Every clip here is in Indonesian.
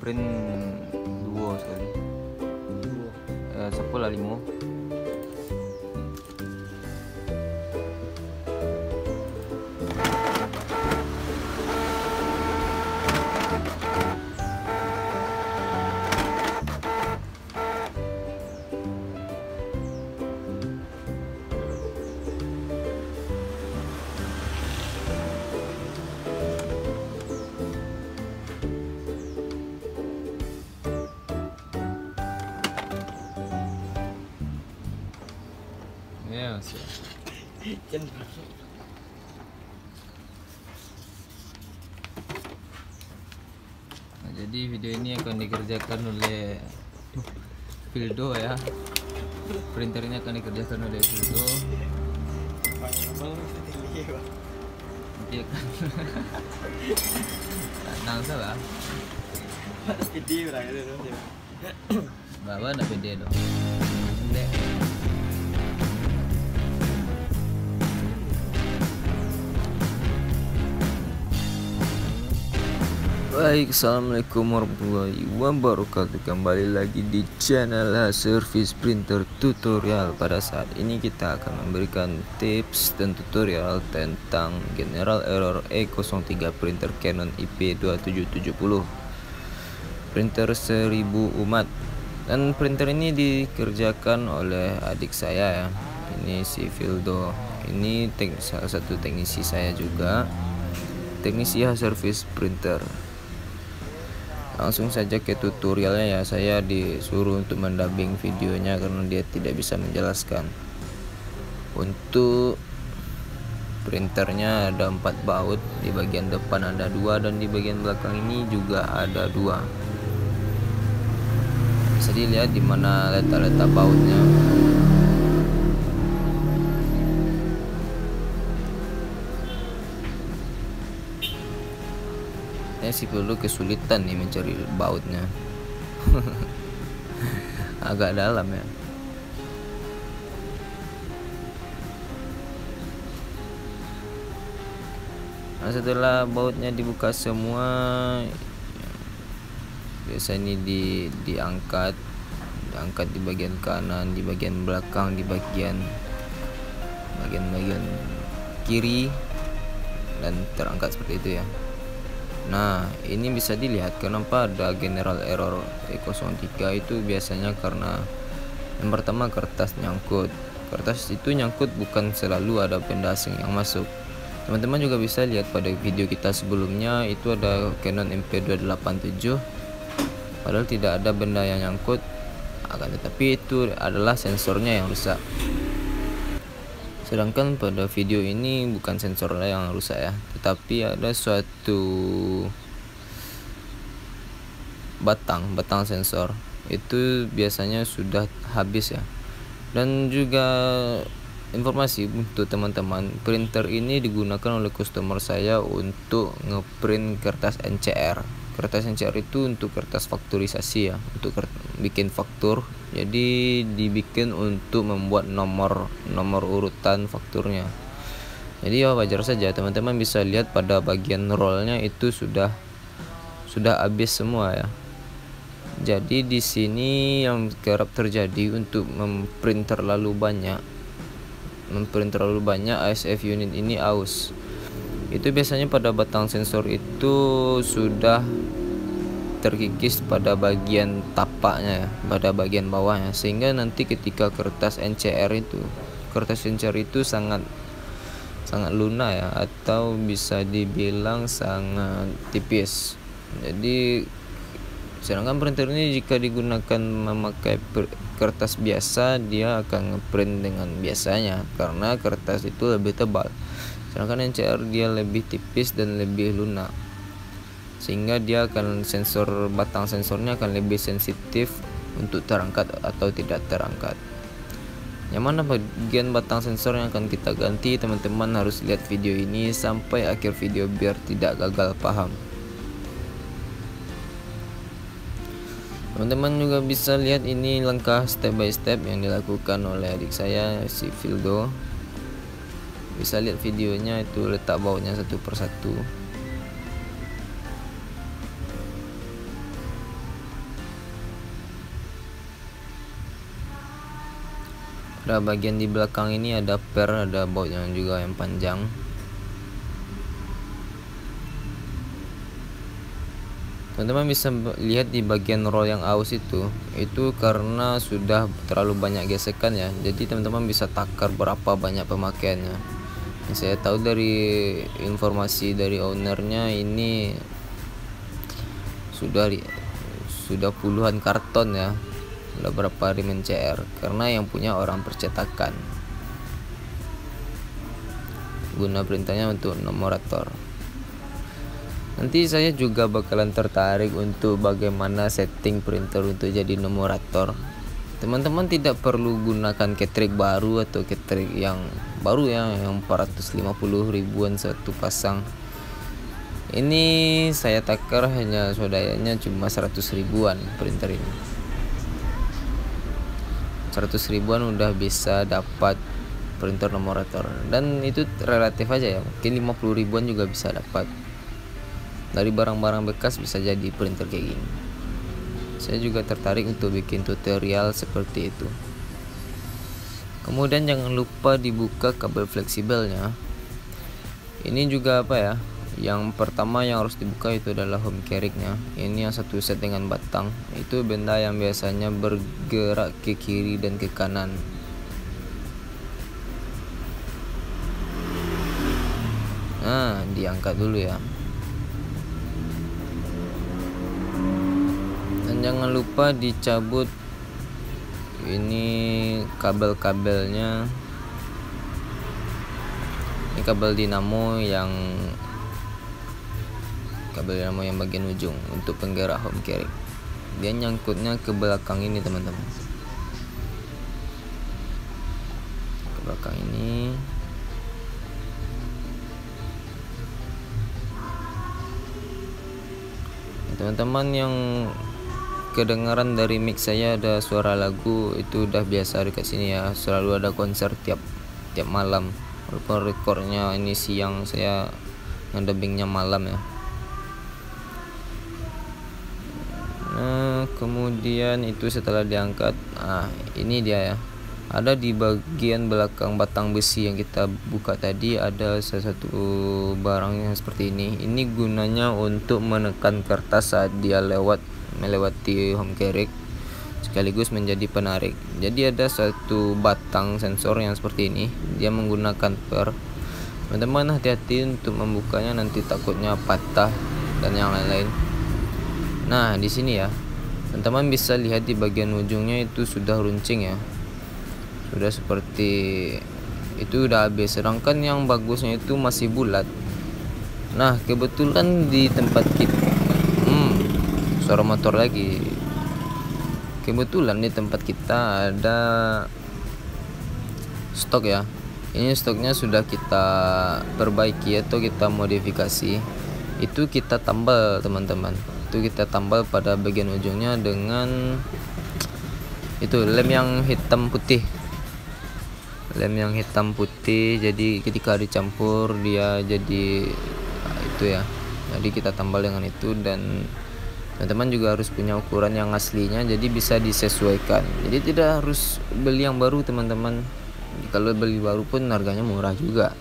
print duo sekali. Sepuluh limo. Ya, nah, jadi video ini akan dikerjakan oleh Fildo ya. Printer ini akan dikerjakan oleh Fildo. Nanti akan tenang salah. Bawa ada pede dong. Dek. Baik, assalamualaikum warahmatullahi wabarakatuh. Kembali lagi di channel Service Printer Tutorial. Pada saat ini kita akan memberikan tips dan tutorial tentang General Error E03 printer Canon IP2770, printer 1000 umat. Dan printer ini dikerjakan oleh adik saya ya. Ini si Fildo. Ini salah satu teknisi saya juga, teknisi service printer. Langsung saja ke tutorialnya ya. Saya disuruh untuk mendubbing videonya karena dia tidak bisa menjelaskan. Untuk printernya ada 4 baut, di bagian depan ada 2 dan di bagian belakang ini juga ada 2. Bisa dilihat di mana letak-letak bautnya. Si perlu kesulitan nih mencari bautnya. Agak dalam ya. Nah, setelah bautnya dibuka semua, biasanya ini diangkat di bagian kanan, di bagian belakang, di bagian kiri, dan terangkat seperti itu ya. Nah, ini bisa dilihat kenapa ada general error E03 itu biasanya karena yang pertama kertas nyangkut. Kertas itu nyangkut bukan selalu ada benda asing yang masuk. Teman-teman juga bisa lihat pada video kita sebelumnya, itu ada Canon MP287, padahal tidak ada benda yang nyangkut, akan tetapi itu adalah sensornya yang rusak. Sedangkan pada video ini bukan sensornya yang rusak ya, tetapi ada suatu batang sensor itu biasanya sudah habis ya. Dan juga informasi untuk teman-teman, printer ini digunakan oleh customer saya untuk ngeprint kertas NCR. Kertas NCR itu untuk kertas fakturisasi ya, untuk bikin faktur. Jadi dibikin untuk membuat nomor urutan fakturnya. Jadi ya wajar saja teman-teman bisa lihat pada bagian rollnya itu sudah habis semua ya. Jadi di sini yang kerap terjadi untuk memprint terlalu banyak ASF unit ini aus. Itu biasanya pada batang sensor itu sudah terkikis pada bagian tapaknya ya, pada bagian bawahnya, sehingga nanti ketika kertas NCR itu sangat lunak ya, atau bisa dibilang sangat tipis. Jadi sedangkan printer ini jika digunakan memakai kertas biasa, dia akan ngeprint dengan biasanya karena kertas itu lebih tebal, sedangkan NCR dia lebih tipis dan lebih lunak, sehingga dia akan batang sensornya akan lebih sensitif untuk terangkat atau tidak terangkat. Yang mana bagian batang sensor yang akan kita ganti, teman-teman harus lihat video ini sampai akhir video biar tidak gagal paham. Teman-teman juga bisa lihat ini langkah step by step yang dilakukan oleh adik saya si Fildo. Bisa lihat videonya, itu letak bautnya satu persatu. Pada bagian di belakang ini ada ada baut yang juga yang panjang. Teman-teman bisa lihat di bagian roll yang aus itu karena sudah terlalu banyak gesekan ya. Jadi teman-teman bisa takar berapa banyak pemakaiannya. Yang saya tahu dari informasi dari ownernya ini sudah puluhan karton ya. Ada berapa rim NCR karena yang punya orang percetakan. Guna perintahnya untuk nomorator. Nanti saya juga bakalan tertarik untuk bagaimana setting printer untuk jadi nomorator. Teman-teman tidak perlu gunakan cartridge baru atau cartridge yang baru ya, yang 450 ribuan satu pasang. Ini saya takar hanya swadayanya cuma 100 ribuan printer ini. 100 ribuan udah bisa dapat printer nomorator, dan itu relatif aja ya, mungkin 50 ribuan juga bisa dapat. Dari barang-barang bekas bisa jadi printer kayak gini. Saya juga tertarik untuk bikin tutorial seperti itu. Kemudian jangan lupa dibuka kabel fleksibelnya. Ini juga apa ya, yang pertama yang harus dibuka itu adalah home carriage-nya. Ini yang satu set dengan batang. Itu benda yang biasanya bergerak ke kiri dan ke kanan. Nah, diangkat dulu ya. Jangan lupa dicabut ini kabel-kabelnya. Ini kabel dinamo yang bagian ujung untuk penggerak home carriage. Dia nyangkutnya ke belakang ini teman-teman, ke belakang ini. Teman-teman yang kedengaran dari mix saya ada suara lagu, itu udah biasa dekat sini ya, selalu ada konser tiap malam. Walaupun rekornya ini siang, saya ngedubbingnya malam ya. Nah, kemudian itu setelah diangkat, ini dia ya, ada di bagian belakang batang besi yang kita buka tadi ada salah satu barang yang seperti ini. Ini gunanya untuk menekan kertas saat dia melewati home carriage, sekaligus menjadi penarik. Jadi ada satu batang sensor yang seperti ini, dia menggunakan per. Teman-teman hati-hati untuk membukanya, nanti takutnya patah dan yang lain-lain. Nah, di sini ya, teman-teman bisa lihat di bagian ujungnya itu sudah runcing ya, sudah seperti itu, udah habis. Sedangkan yang bagusnya itu masih bulat. Nah, kebetulan di tempat kita suara motor lagi. Kebetulan di tempat kita ada stok ya. Ini stoknya sudah kita perbaiki atau kita modifikasi. Itu kita tambal teman-teman. Itu kita tambal pada bagian ujungnya dengan itu lem yang hitam putih. Lem yang hitam putih. Jadi ketika dicampur dia jadi itu ya. Jadi kita tambal dengan itu, dan teman-teman juga harus punya ukuran yang aslinya, jadi bisa disesuaikan. Jadi tidak harus beli yang baru teman-teman. Kalau beli baru pun harganya murah juga.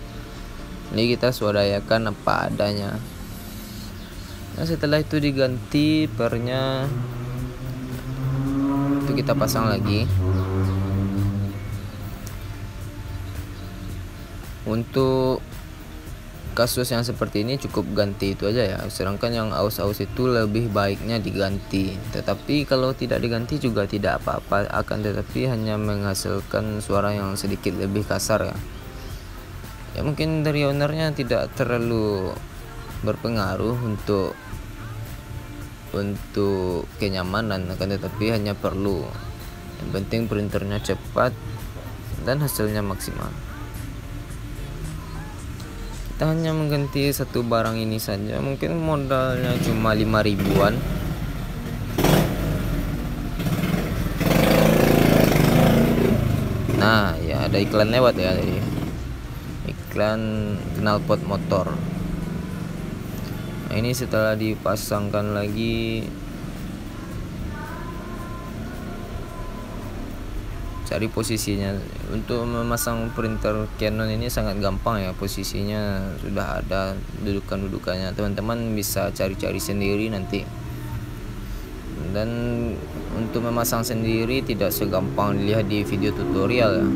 Ini kita swadayakan apa adanya. Nah, setelah itu diganti pernya, itu kita pasang lagi. Untuk kasus yang seperti ini cukup ganti itu aja ya, sedangkan yang aus-aus itu lebih baiknya diganti. Tetapi kalau tidak diganti juga tidak apa-apa, akan tetapi hanya menghasilkan suara yang sedikit lebih kasar ya. Ya mungkin dari ownernya tidak terlalu berpengaruh untuk kenyamanan, akan tetapi hanya perlu, yang penting printernya cepat dan hasilnya maksimal. Kita hanya mengganti satu barang ini saja, mungkin modalnya cuma 5 ribuan. Nah ya, ada iklan lewat ya tadi, iklan knalpot motor. Nah, ini setelah dipasangkan lagi cari posisinya. Untuk memasang printer Canon ini sangat gampang ya, posisinya sudah ada dudukannya. Teman-teman bisa cari-cari sendiri nanti. Dan untuk memasang sendiri tidak segampang dilihat di video tutorial ya.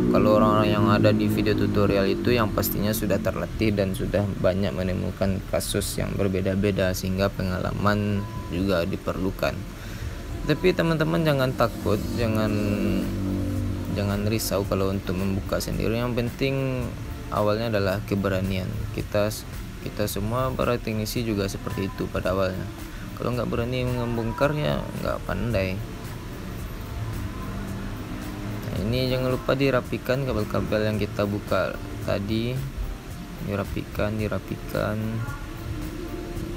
Kalau orang-orang yang ada di video tutorial itu yang pastinya sudah terlatih dan sudah banyak menemukan kasus yang berbeda-beda, sehingga pengalaman juga diperlukan. Tapi teman-teman jangan takut, jangan risau kalau untuk membuka sendiri. Yang penting awalnya adalah keberanian. Kita semua para teknisi juga seperti itu pada awalnya. Kalau nggak berani membongkar ya nggak pandai. Nah, ini jangan lupa dirapikan kabel-kabel yang kita buka tadi, dirapikan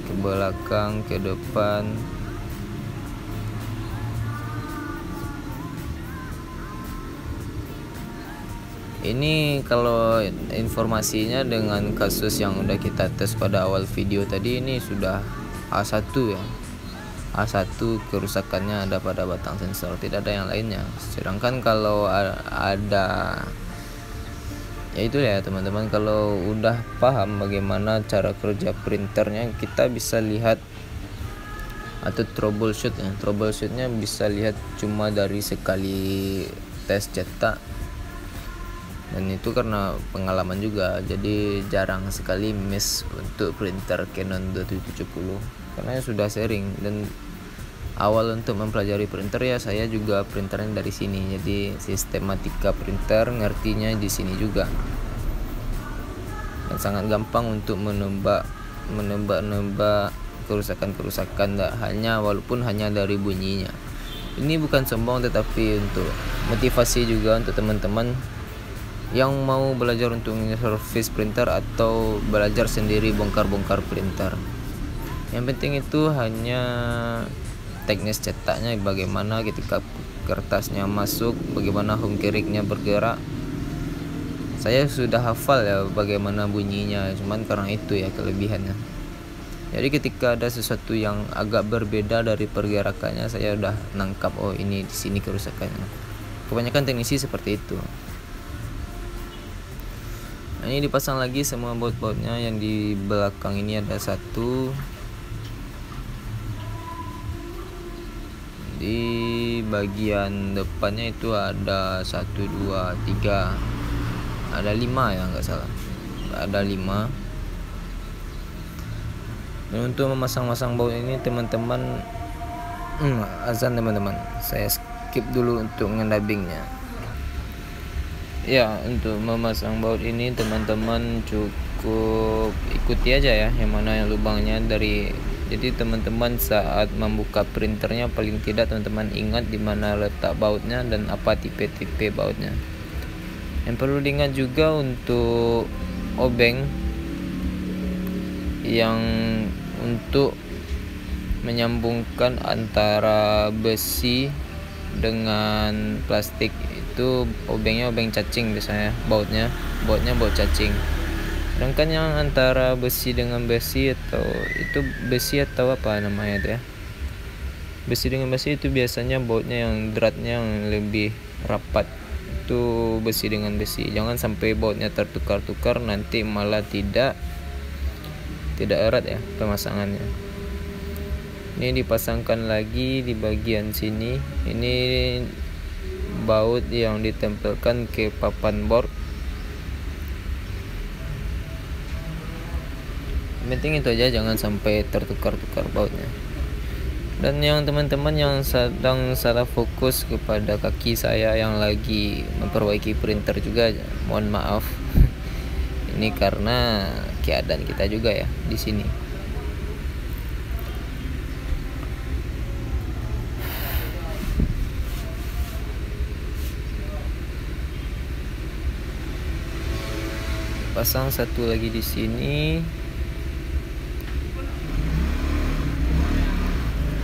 ke belakang, ke depan. Ini kalau informasinya dengan kasus yang udah kita tes pada awal video tadi, ini sudah A1 ya. A1 kerusakannya ada pada batang sensor, tidak ada yang lainnya. Sedangkan kalau ada, ya itu ya teman-teman, kalau udah paham bagaimana cara kerja printernya, kita bisa lihat atau troubleshootnya bisa lihat cuma dari sekali tes cetak. Dan itu karena pengalaman juga, jadi jarang sekali miss untuk printer Canon 2770 karena sudah sering. Dan awal untuk mempelajari printer ya saya juga printernya dari sini, jadi sistematika printer ngertinya di sini juga. Dan sangat gampang untuk menebak kerusakan walaupun hanya dari bunyinya. Ini bukan sombong, tetapi untuk motivasi juga untuk teman-teman yang mau belajar untuk service printer atau belajar sendiri bongkar-bongkar printer. Yang penting itu hanya teknis cetaknya, bagaimana ketika kertasnya masuk, bagaimana home carriage-nya bergerak. Saya sudah hafal ya bagaimana bunyinya, cuman karena itu ya kelebihannya. Jadi ketika ada sesuatu yang agak berbeda dari pergerakannya, saya udah nangkap, oh ini di sini kerusakannya. Kebanyakan teknisi seperti itu. Nah, ini dipasang lagi semua baut-bautnya. Yang di belakang ini ada satu, di bagian depannya itu ada 1, 2, 3, ada 5 ya nggak salah, ada 5. Dan untuk memasang-masang baut ini teman-teman, azan teman-teman, saya skip dulu untuk ngedubbingnya. Ya, untuk memasang baut ini teman-teman cukup ikuti aja ya yang mana yang lubangnya dari. Jadi teman-teman saat membuka printernya paling tidak teman-teman ingat di mana letak bautnya dan apa tipe-tipe bautnya. Yang perlu diingat juga untuk obeng yang untuk menyambungkan antara besi dengan plastik, itu obengnya obeng cacing biasanya, bautnya baut cacing. Sedangkan yang antara besi dengan besi, atau itu besi atau apa namanya itu ya, besi dengan besi itu biasanya bautnya yang dratnya yang lebih rapat, itu besi dengan besi. Jangan sampai bautnya tertukar-tukar, nanti malah tidak erat ya pemasangannya. Ini dipasangkan lagi di bagian sini. Ini baut yang ditempelkan ke papan board. Penting itu aja, jangan sampai tertukar-tukar bautnya. Dan yang teman-teman yang sedang salah fokus kepada kaki saya yang lagi memperbaiki printer juga, mohon maaf. Ini karena keadaan kita juga ya di sini. Pasang satu lagi di sini.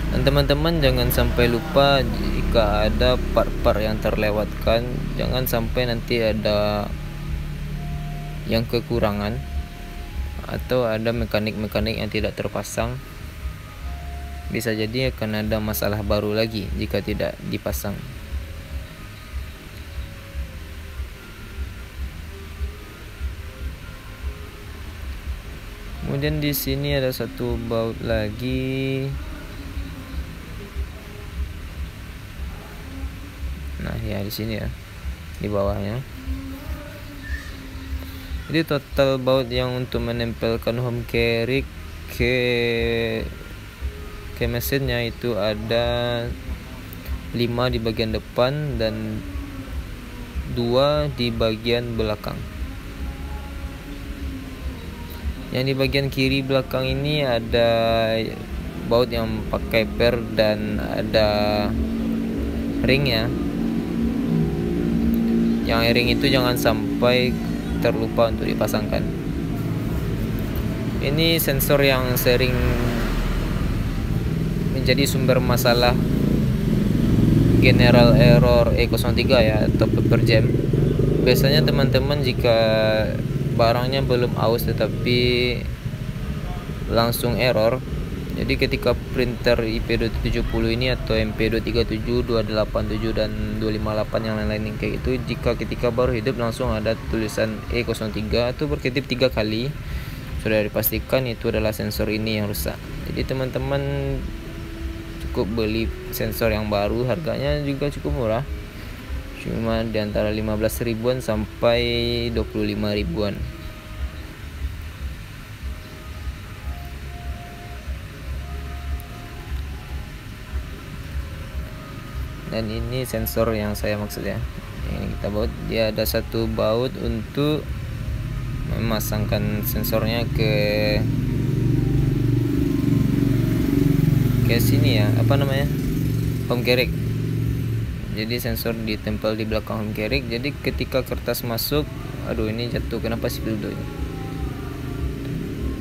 Dan teman-teman jangan sampai lupa, jika ada part-part yang terlewatkan, jangan sampai nanti ada yang kekurangan atau ada mekanik-mekanik yang tidak terpasang. Bisa jadi akan ada masalah baru lagi jika tidak dipasang. Kemudian di sini ada satu baut lagi. Nah ya, di sini ya, di bawahnya. Jadi total baut yang untuk menempelkan home carry ke mesinnya itu ada 5 di bagian depan dan 2 di bagian belakang. Yang di bagian kiri belakang ini ada baut yang pakai per dan ada ring ya. Yang ring itu jangan sampai terlupa untuk dipasangkan. Ini sensor yang sering menjadi sumber masalah general error E03 ya, atau paper jam. Biasanya teman-teman jika barangnya belum aus tetapi langsung error, jadi ketika printer IP270 ini atau MP237, 287 dan 258 yang lain-lain kayak itu, jika ketika baru hidup langsung ada tulisan E03 atau berkedip 3 kali, sudah dipastikan itu adalah sensor ini yang rusak. Jadi teman-teman cukup beli sensor yang baru, harganya juga cukup murah, cuma di antara 15 ribuan sampai 25 ribuan. Dan ini sensor yang saya maksud ya, ini kita baut. Dia ada satu baut untuk memasangkan sensornya ke sini ya, apa namanya, home carry. Jadi sensor ditempel di belakang home carry. Jadi ketika kertas masuk, aduh ini jatuh, kenapa sih dulu ini.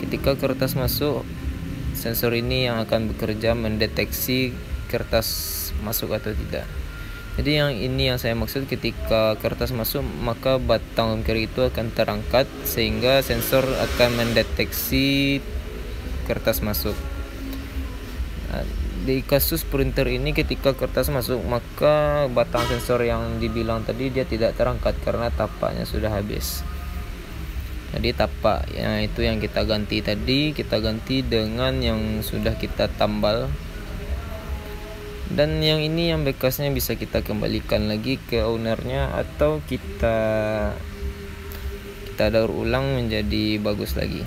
Ketika kertas masuk, sensor ini yang akan bekerja mendeteksi kertas masuk atau tidak. Jadi yang ini yang saya maksud, ketika kertas masuk maka batang home carry itu akan terangkat sehingga sensor akan mendeteksi kertas masuk. Nah, di kasus printer ini ketika kertas masuk maka batang sensor yang dibilang tadi dia tidak terangkat karena tapaknya sudah habis. Jadi tapak yang itu yang kita ganti tadi, kita ganti dengan yang sudah kita tambal. Dan yang ini yang bekasnya bisa kita kembalikan lagi ke ownernya atau kita daur ulang menjadi bagus lagi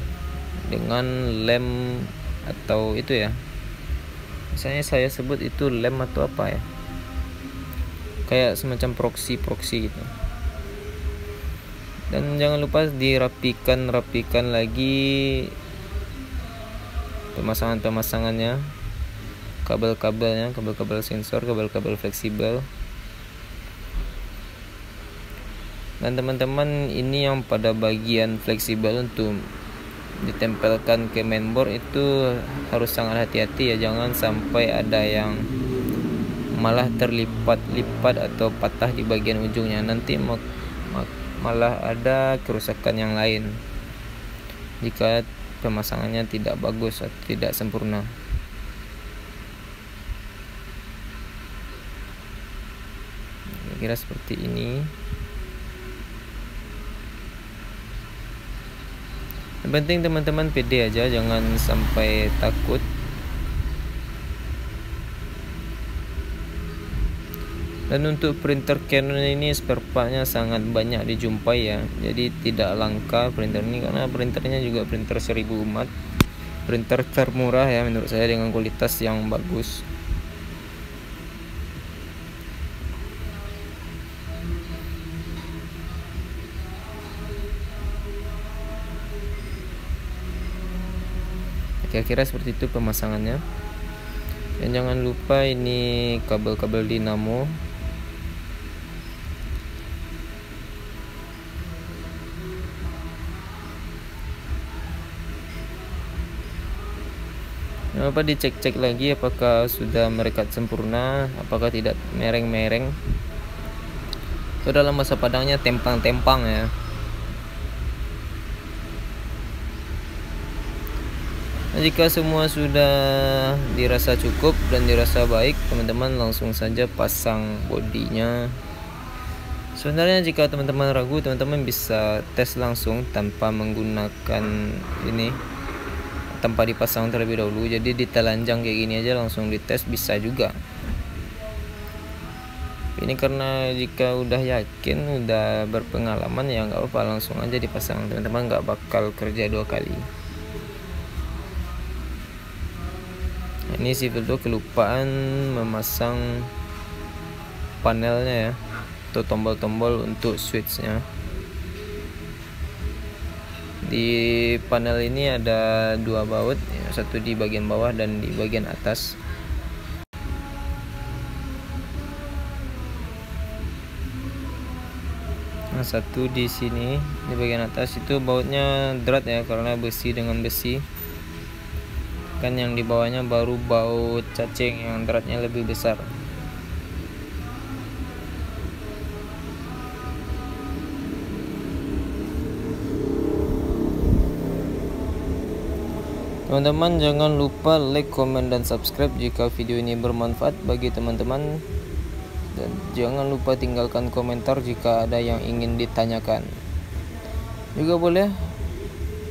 dengan lem atau itu ya, misalnya saya sebut itu lem atau apa ya, kayak semacam proxy gitu. Dan jangan lupa dirapikan lagi pemasangannya, kabel-kabelnya, kabel-kabel sensor, kabel-kabel fleksibel. Dan teman-teman, ini yang pada bagian fleksibel untuk ditempelkan ke mainboard itu harus sangat hati-hati ya, jangan sampai ada yang malah terlipat-lipat atau patah di bagian ujungnya, nanti malah ada kerusakan yang lain jika pemasangannya tidak bagus atau tidak sempurna. Kira seperti ini. Yang penting teman-teman pede aja, jangan sampai takut. Dan untuk printer Canon ini spare partnya sangat banyak dijumpai ya, jadi tidak langka printer ini karena printernya juga printer 1000 umat, printer termurah ya menurut saya dengan kualitas yang bagus. Kira-kira seperti itu pemasangannya. Dan jangan lupa ini kabel-kabel dinamo. Jangan lupa dicek-cek lagi apakah sudah merekat sempurna, apakah tidak mereng-mereng. Itu dalam bahasa Padangnya tempang-tempang ya. Nah, jika semua sudah dirasa cukup dan dirasa baik, teman-teman langsung saja pasang bodinya. Sebenarnya jika teman-teman ragu, teman-teman bisa tes langsung tanpa menggunakan ini tanpa dipasang terlebih dahulu, jadi ditelanjang kayak gini aja langsung dites bisa juga. Ini karena jika udah yakin, udah berpengalaman, ya nggak apa-apa, langsung aja dipasang teman-teman, nggak bakal kerja 2 kali. Nah, ini si Vildo kelupaan memasang panelnya ya, atau tombol-tombol untuk switchnya. Di panel ini ada 2 baut, satu di bagian bawah dan di bagian atas. Nah, satu di sini di bagian atas itu bautnya drat ya, karena besi dengan besi. Kan yang di bawahnya baru baut cacing yang dratnya lebih besar. Teman-teman jangan lupa like, komen, dan subscribe jika video ini bermanfaat bagi teman-teman. Dan jangan lupa tinggalkan komentar jika ada yang ingin ditanyakan. Juga boleh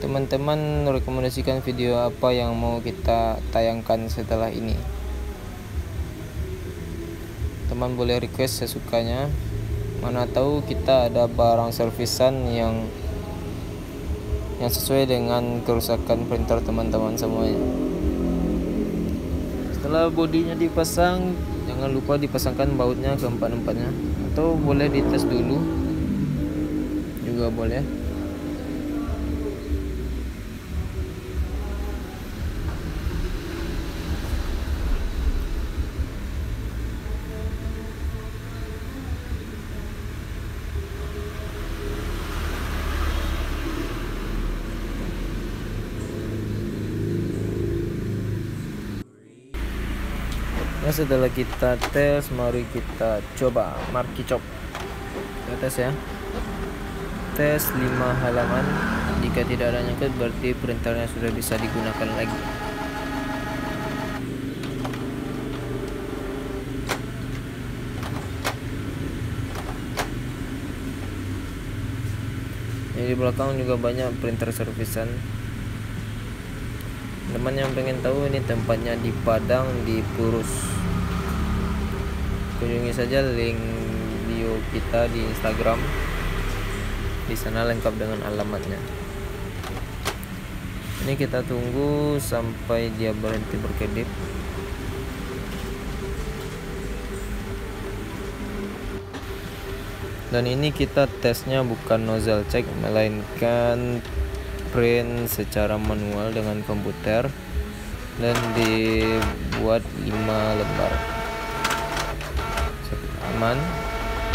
teman-teman rekomendasikan video apa yang mau kita tayangkan setelah ini. Teman boleh request sesukanya. Mana tahu kita ada barang servisan yang sesuai dengan kerusakan printer teman-teman semuanya. Setelah bodinya dipasang, jangan lupa dipasangkan bautnya ke empat-empatnya, atau boleh dites dulu juga boleh. Nah, setelah kita tes, mari kita coba marki chop. Kita tes ya. Tes 5 halaman. Jika tidak ada nyangkut, berarti printernya sudah bisa digunakan lagi. Jadi di belakang juga banyak printer servisan. Teman yang pengen tahu, ini tempatnya di Padang, di Purus. Kunjungi saja link bio kita di Instagram. Di sana lengkap dengan alamatnya. Ini kita tunggu sampai dia berhenti berkedip. Dan ini kita tesnya bukan nozzle check, melainkan print secara manual dengan komputer, dan dibuat 5 lembar. Aman,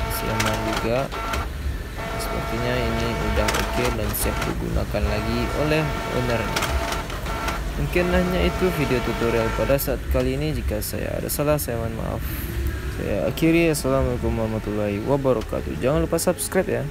masih aman juga. Sepertinya ini udah oke dan siap digunakan lagi oleh ownernya. Mungkin hanya itu video tutorial pada saat kali ini. Jika saya ada salah, saya mohon maaf. Saya akhiri. Assalamualaikum warahmatullahi wabarakatuh. Jangan lupa subscribe ya.